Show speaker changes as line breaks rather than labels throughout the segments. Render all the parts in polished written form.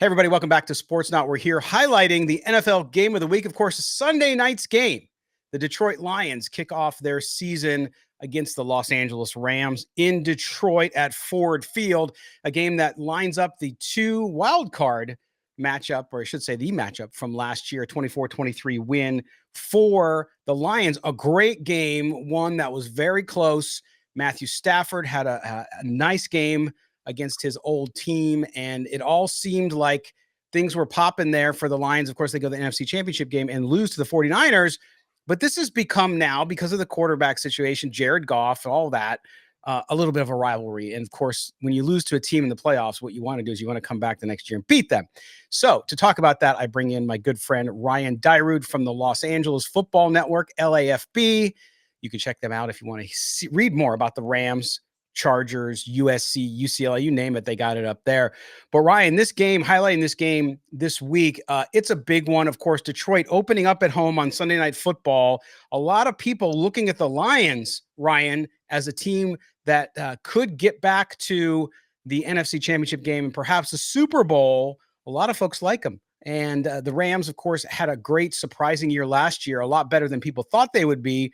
Hey, everybody, welcome back to Sportsnaut. We're here highlighting the NFL game of the week. Of course, Sunday night's game. The Detroit Lions kick off their season against the Los Angeles Rams in Detroit at Ford Field, a game that lines up the two wild card matchup, or I should say the matchup from last year, 24-23 win for the Lions. A great game, one that was very close. Matthew Stafford had a nice game against his old team, and it all seemed like things were popping there for the Lions. Of course, they go to the NFC Championship game and lose to the 49ers, but this has become now, because of the quarterback situation, Jared Goff, all that, a little bit of a rivalry. And of course, when you lose to a team in the playoffs, what you want to do is you want to come back the next year and beat them. So to talk about that, I bring in my good friend Ryan Dyrud from the Los Angeles Football Network, LAFB. You can check them out if you want to read more about the Rams, Chargers, USC, UCLA, you name it, they got it up there. But Ryan, this game, highlighting this game this week, it's a big one. Of course, Detroit opening up at home on Sunday Night Football. A lot of people looking at the Lions, Ryan, as a team that could get back to the NFC Championship game and perhaps the Super Bowl. A lot of folks like them. And the Rams, of course, had a great surprising year last year, a lot better than people thought they would be,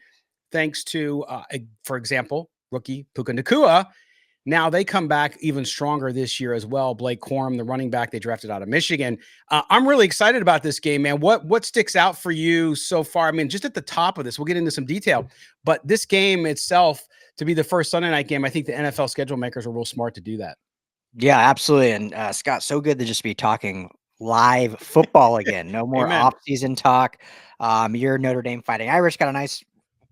thanks to, for example, rookie Puka Nacua. Now they come back even stronger this year as well. Blake Corum, the running back they drafted out of Michigan. I'm really excited about this game, man. What sticks out for you so far? I mean, just at the top of this, we'll get into some detail, but this game itself, to be the first Sunday night game, I think the NFL schedule makers are real smart to do that.
Yeah, absolutely. And Scott, so good to just be talking live football again. No more off-season talk. Your Notre Dame Fighting Irish got a nice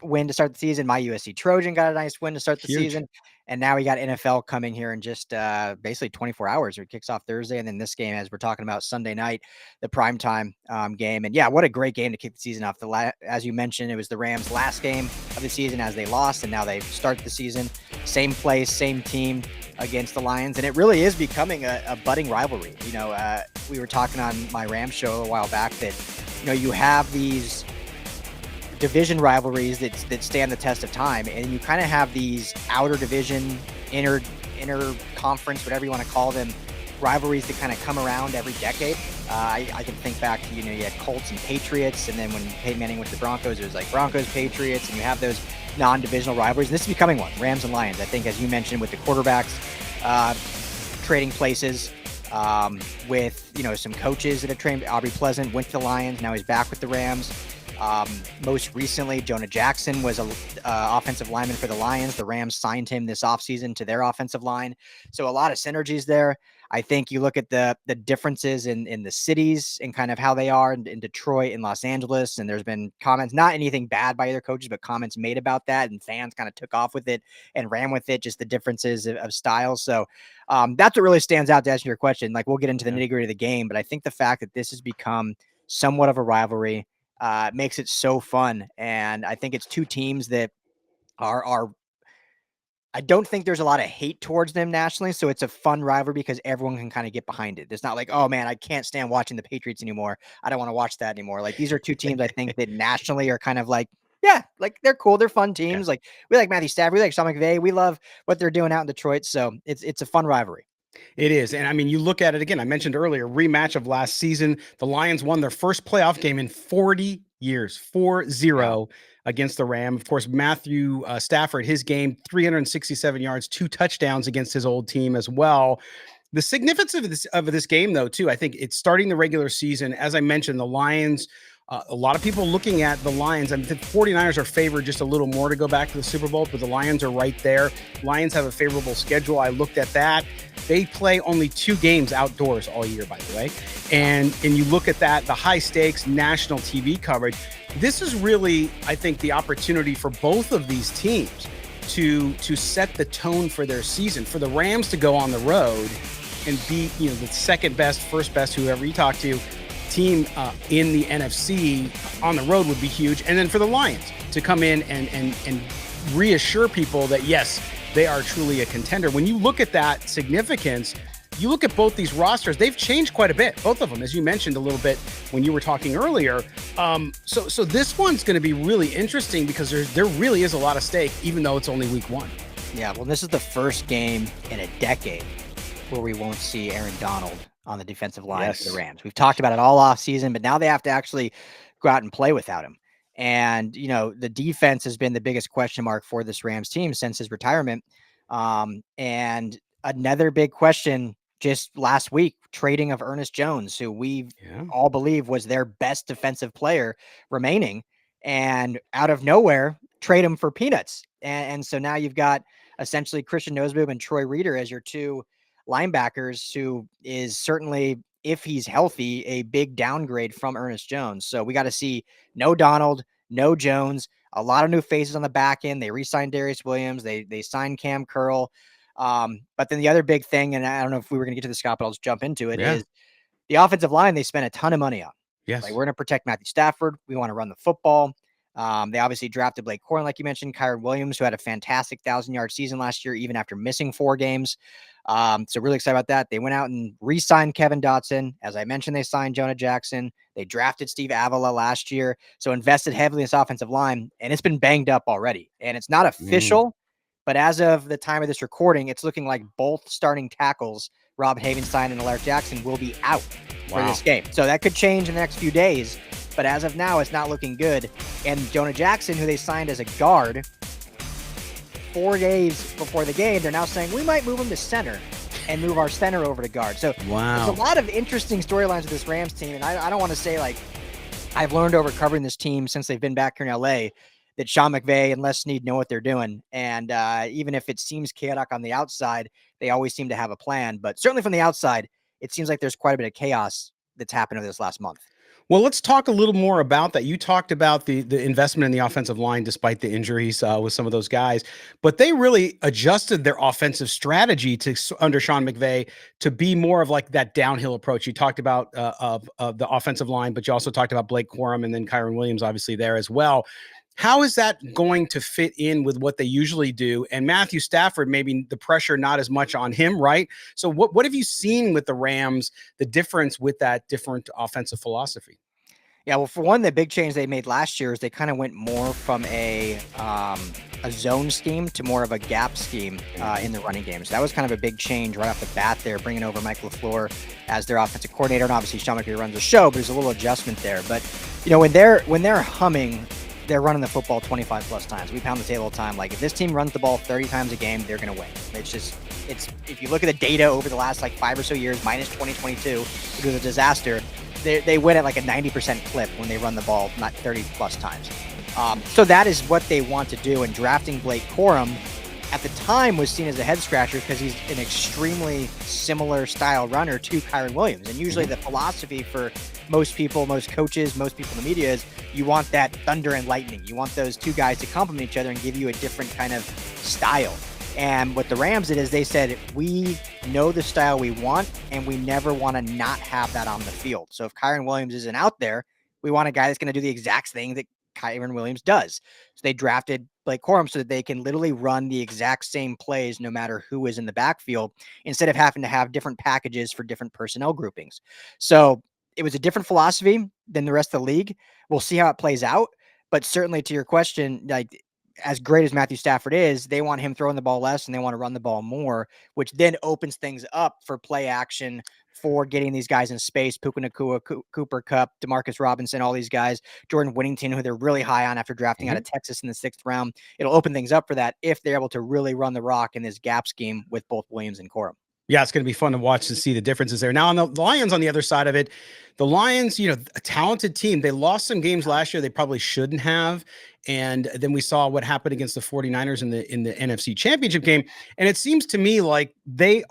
win to start the season. My USC Trojan got a nice win to start the season. And now we got NFL coming here in just basically 24 hours. It kicks off Thursday. And then this game, as we're talking about, Sunday night, the primetime game. And yeah, what a great game to kick the season off. As you mentioned, it was the Rams' last game of the season as they lost. And now they start the season. Same place, same team against the Lions. And it really is becoming a budding rivalry. You know, we were talking on my Rams show a while back that, you know, you have these division rivalries that stand the test of time, and you kind of have these outer division, inner conference, whatever you want to call them, rivalries that kind of come around every decade. I can think back to, you know, you had Colts and Patriots, and then when Peyton Manning went to the Broncos, it was like Broncos, Patriots, and you have those non-divisional rivalries. And this is becoming one, Rams and Lions. I think, as you mentioned, with the quarterbacks trading places, with, you know, some coaches that have trained. Aubrey Pleasant went to the Lions, now he's back with the Rams. Most recently, Jonah Jackson was a offensive lineman for the Lions. The Rams signed him this offseason to their offensive line. So a lot of synergies there. I think you look at the differences in the cities and kind of how they are in Detroit and Los Angeles. And there's been comments, not anything bad by either coaches, but comments made about that. And fans kind of took off with it and ran with it, just the differences of styles. So that's what really stands out, to answer your question. Like, we'll get into the nitty gritty of the game, but I think the fact that this has become somewhat of a rivalry makes it so fun. And I think it's two teams that are I don't think there's a lot of hate towards them nationally. So it's a fun rivalry because everyone can kind of get behind it. It's not like, oh man, I can't stand watching the Patriots anymore. I don't want to watch that anymore. Like, these are two teams I think that nationally are kind of like, yeah, like they're cool. They're fun teams. Like, we like Matthew Stafford, we like Sean McVay. We love what they're doing out in Detroit. So it's a fun rivalry.
It is. And I mean, you look at it again, I mentioned earlier, rematch of last season. The Lions won their first playoff game in 40 years, 4-0 against the Rams. Of course, Matthew Stafford, his game, 367 yards, 2 touchdowns against his old team as well. The significance of this game, though, too, I think it's starting the regular season. As I mentioned, the Lions, a lot of people looking at the Lions. I mean, the 49ers are favored just a little more to go back to the Super Bowl, but the Lions are right there. Lions have a favorable schedule. I looked at that. They play only 2 games outdoors all year, by the way. And you look at that, the high stakes national TV coverage. This is really, I think, the opportunity for both of these teams to set the tone for their season. For the Rams to go on the road and beat, you know, the second best, first best, whoever you talk to, team in the NFC on the road would be huge. And then for the Lions to come in and reassure people that, yes, they are truly a contender. When you look at that significance, you look at both these rosters, they've changed quite a bit, both of them, as you mentioned a little bit when you were talking earlier. So this one's going to be really interesting because there really is a lot of stake, even though it's only week 1.
Yeah, well, this is the first game in a decade where we won't see Aaron Donald on the defensive line for the Rams. We've talked about it all off season, but now they have to actually go out and play without him. And, the defense has been the biggest question mark for this Rams team since his retirement. And another big question just last week, trading of Ernest Jones, who we all believe was their best defensive player remaining. And out of nowhere, trade him for peanuts. And so now you've got essentially Christian Noseboob and Troy Reeder as your two linebackers, who is certainly, if he's healthy, a big downgrade from Ernest Jones. So we got to see no Donald, no Jones, a lot of new faces on the back end. They re-signed Darius Williams. They signed Cam Curl. But then the other big thing, and I don't know if we were going to get to the Scott, but I'll just jump into it, is the offensive line they spent a ton of money on.
Yes.
Like, we're going to protect Matthew Stafford. We want to run the football. They obviously drafted Blake Corum, like you mentioned, Kyron Williams, who had a fantastic 1,000-yard season last year, even after missing 4 games. So really excited about that. They went out and re-signed Kevin Dotson. As I mentioned, they signed Jonah Jackson. They drafted Steve Avila last year. So invested heavily in this offensive line, and it's been banged up already. And it's not official, but as of the time of this recording, it's looking like both starting tackles, Rob Havenstein and Alaric Jackson, will be out for this game. So that could change in the next few days. But as of now, it's not looking good. And Jonah Jackson, who they signed as a guard 4 days before the game, they're now saying we might move him to center and move our center over to guard. So there's a lot of interesting storylines with this Rams team. And I don't want to say, like, I've learned over covering this team since they've been back here in LA that Sean McVay and Les Snead know what they're doing. And even if it seems chaotic on the outside, they always seem to have a plan. But certainly from the outside, it seems like there's quite a bit of chaos that's happened over this last month.
Well, let's talk a little more about that. You talked about the investment in the offensive line despite the injuries with some of those guys, but they really adjusted their offensive strategy under Sean McVay to be more of like that downhill approach. You talked about of the offensive line, but you also talked about Blake Corum and then Kyron Williams, obviously there as well. How is that going to fit in with what they usually do? And Matthew Stafford, maybe the pressure not as much on him, right? So what have you seen with the Rams, the difference with that different offensive philosophy?
Yeah, well, for one, the big change they made last year is they kind of went more from a zone scheme to more of a gap scheme in the running game. So that was kind of a big change right off the bat there, bringing over Mike LaFleur as their offensive coordinator. And obviously Sean McVay runs the show, but there's a little adjustment there. But, when they're humming, they're running the football 25 plus times. We pound the table all the time. Like, if this team runs the ball 30 times a game, they're going to win. It's if you look at the data over the last 5 or so years, minus 2022, which was a disaster, they win at like a 90% clip when they run the ball, not 30 plus times. So that is what they want to do. And drafting Blake Corum at the time was seen as a head scratcher because he's an extremely similar style runner to Kyron Williams. And usually the philosophy for most people, most coaches, most people in the media is you want that thunder and lightning. You want those two guys to complement each other and give you a different kind of style. And what the Rams did is they said, we know the style we want, and we never want to not have that on the field. So if Kyron Williams isn't out there, we want a guy that's going to do the exact thing that Kyron Williams does. So they drafted Blake Corum so that they can literally run the exact same plays no matter who is in the backfield, instead of having to have different packages for different personnel groupings. So it was a different philosophy than the rest of the league. We'll see how it plays out. But certainly, to your question, as great as Matthew Stafford is, they want him throwing the ball less and they want to run the ball more, which then opens things up for play action, for getting these guys in space. Puka Nacua, Cooper Kupp, Demarcus Robinson, all these guys, Jordan Whittington, who they're really high on after drafting out of Texas in the 6th round. It'll open things up for that if they're able to really run the rock in this gap scheme with both Williams and Corum.
Yeah, it's going to be fun to watch to see the differences there. Now, on the Lions, on the other side of it, the Lions, a talented team. They lost some games last year they probably shouldn't have. And then we saw what happened against the 49ers in the NFC Championship game. And it seems to me like they've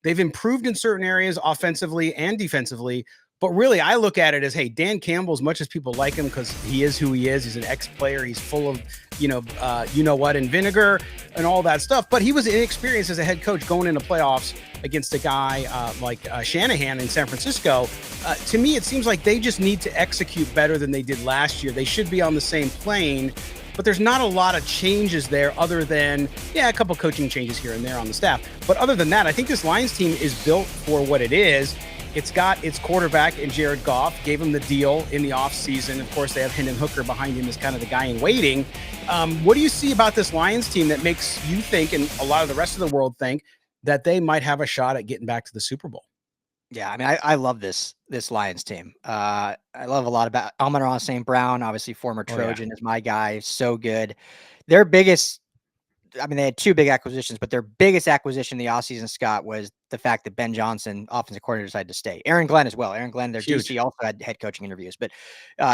improved in certain areas offensively and defensively. But really, I look at it as, hey, Dan Campbell, as much as people like him because he is who he is, he's an ex-player, he's full of, and vinegar and all that stuff. But he was inexperienced as a head coach going into playoffs against a guy like Shanahan in San Francisco. To me, it seems like they just need to execute better than they did last year. They should be on the same plane. But there's not a lot of changes there other than, a couple coaching changes here and there on the staff. But other than that, I think this Lions team is built for what it is. It's got its quarterback in Jared Goff, gave him the deal in the offseason. Of course, they have Hendon Hooker behind him as kind of the guy in waiting. What do you see about this Lions team that makes you think, and a lot of the rest of the world think, that they might have a shot at getting back to the Super Bowl?
Yeah, I mean, I love this Lions team. I love a lot about Amon-Ra St. Brown, obviously former
Oh yeah.
Trojan, is my guy. So good. Their biggest I mean, they had two big acquisitions, but their biggest acquisition in the offseason, Scott, was the fact that Ben Johnson, offensive coordinator, decided to stay. Aaron Glenn as well. Aaron Glenn, their
Huge.
DC, also had head coaching interviews, but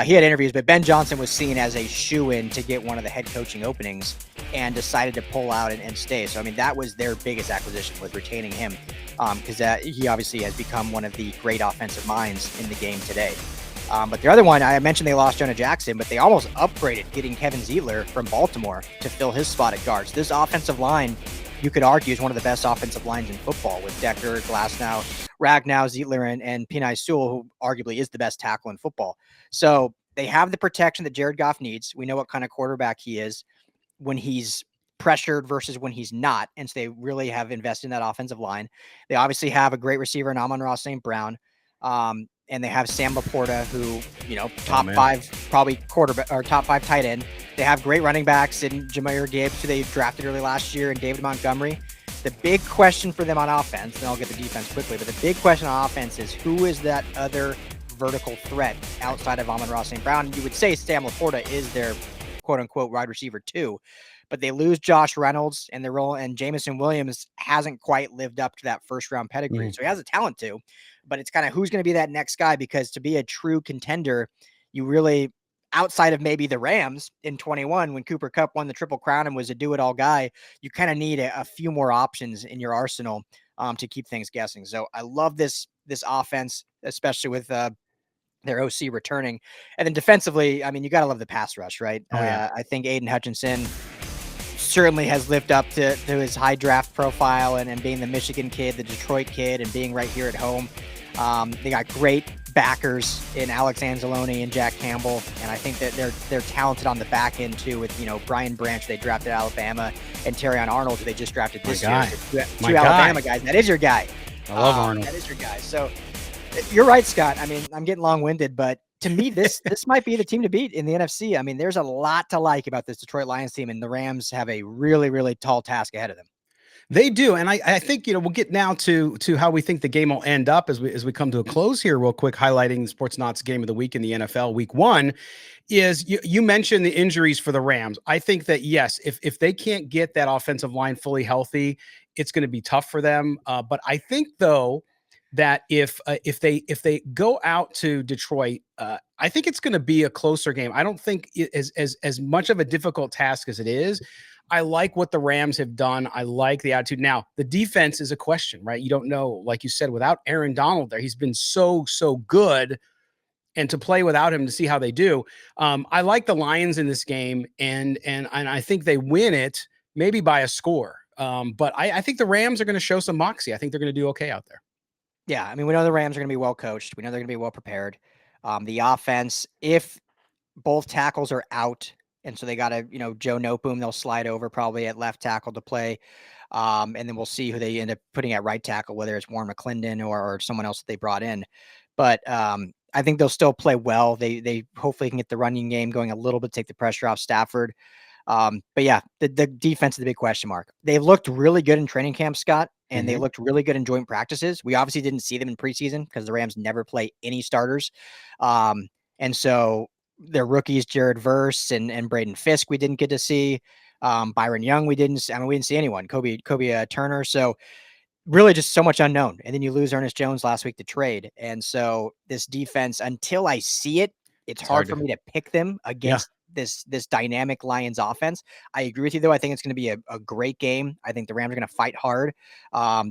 he had interviews. But Ben Johnson was seen as a shoe-in to get one of the head coaching openings and decided to pull out and stay. So, I mean, that was their biggest acquisition, was retaining him, because he obviously has become one of the great offensive minds in the game today. But the other one, I mentioned they lost Jonah Jackson, but they almost upgraded getting Kevin Zeitler from Baltimore to fill his spot at guards. This offensive line, you could argue, is one of the best offensive lines in football, with Decker, Glasnow, Ragnow, Zeitler, and Penei Sewell, who arguably is the best tackle in football. So they have the protection that Jared Goff needs. We know what kind of quarterback he is when he's pressured versus when he's not. And so they really have invested in that offensive line. They obviously have a great receiver in Amon-Ra St. Brown. And they have Sam Laporta, who, top five, probably quarterback or top five tight end. They have great running backs in Jahmyr Gibbs, who they drafted early last year, and David Montgomery. The big question for them on offense, and I'll get the defense quickly, but the big question on offense is, who is that other vertical threat outside of Amon-Ra St. Brown? You would say Sam Laporta is their quote unquote wide receiver too, but they lose Josh Reynolds and their role, and Jameson Williams hasn't quite lived up to that first round pedigree. So he has a talent too, but it's kind of who's going to be that next guy, because to be a true contender, you really, outside of maybe the Rams in 21, when Cooper Kupp won the Triple Crown and was a do-it-all guy, you kind of need a few more options in your arsenal to keep things guessing. So I love this offense, especially with their OC returning. And then defensively, I mean, you got to love the pass rush, right?
Oh yeah.
I think Aiden Hutchinson certainly has lived up to his high draft profile, and being the Michigan kid, the Detroit kid, and being right here at home. They got great backers in Alex Anzalone and Jack Campbell, and I think that they're talented on the back end too, with Brian Branch, they drafted Alabama, and Terrion Arnold, who they just drafted this year. So two Alabama guys. That is your guy.
I love Arnold.
That is your guy. So you're right, Scott. I mean, I'm getting long-winded, but to me, this might be the team to beat in the NFC. I mean, there's a lot to like about this Detroit Lions team, and the Rams have a really, really tall task ahead of them.
They do, and I think we'll get now to how we think the game will end up as we come to a close here, real quick. Highlighting Sportsnaut's game of the week in the NFL, Week 1, is you mentioned the injuries for the Rams. I think that yes, if they can't get that offensive line fully healthy, it's going to be tough for them. But I think though that if they go out to Detroit, I think it's going to be a closer game. I don't think as much of a difficult task as it is. I like what the Rams have done. I like the attitude. Now, the defense is a question, right? You don't know, like you said, without Aaron Donald there, he's been so good, and to play without him to see how they do. I like the Lions in this game, and I think they win it maybe by a score. But I think the Rams are going to show some moxie. I think they're going to do okay out there.
Yeah, I mean, we know the Rams are going to be well coached. We know they're going to be well prepared. The offense, if both tackles are out, and so they got to, Joe Noteboom, they'll slide over probably at left tackle to play. And then we'll see who they end up putting at right tackle, whether it's Warren McClendon or someone else that they brought in. But I think they'll still play well. They hopefully can get the running game going a little bit, take the pressure off Stafford. But yeah, the defense is the big question mark. They looked really good in training camp, Scott, and they looked really good in joint practices. We obviously didn't see them in preseason because the Rams never play any starters. And so their rookies, Jared Verse and Braden Fisk, we didn't get to see. Byron Young, we didn't see anyone. Kobe Turner. So really just so much unknown. And then you lose Ernest Jones last week to trade. And so this defense, until I see it, it's hard for me to pick them against this dynamic Lions offense. I agree with you, though. I think it's going to be a great game. I think the Rams are going to fight hard,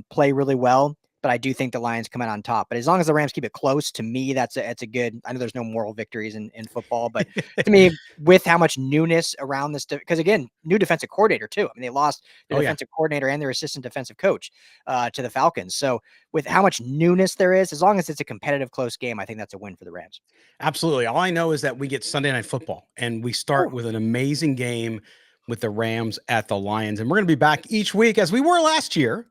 play really well. But I do think the Lions come out on top. But as long as the Rams keep it close, to me, that's a good. I know there's no moral victories in football, but to me, with how much newness around this, because again, new defensive coordinator too. I mean, they lost their defensive coordinator and their assistant defensive coach to the Falcons. So with how much newness there is, as long as it's a competitive, close game, I think that's a win for the Rams.
Absolutely. All I know is that we get Sunday Night Football, and we start with an amazing game with the Rams at the Lions, and we're going to be back each week as we were last year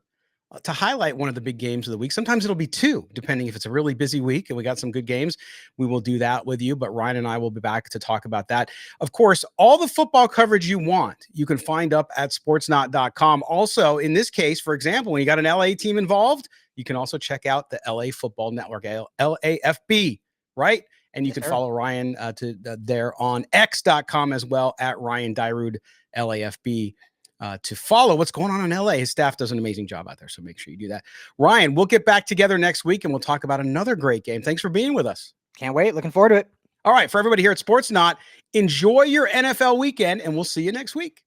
to highlight one of the big games of the week. Sometimes it'll be two, depending if it's a really busy week and we got some good games. We will do that with you, but Ryan and I will be back to talk about that. Of course, all the football coverage you want, you can find up at sportsnaut.com. Also, in this case, for example, when you got an LA team involved, you can also check out the LA Football Network, LAFB, right? And you can follow Ryan there on x.com as well, at Ryan Dyrud, LAFB. To follow what's going on in LA. His staff does an amazing job out there, so make sure you do that. Ryan, we'll get back together next week and we'll talk about another great game. Thanks for being with us.
Can't wait. Looking forward to it.
All right, for everybody here at Sportsnaut, enjoy your NFL weekend, and we'll see you next week.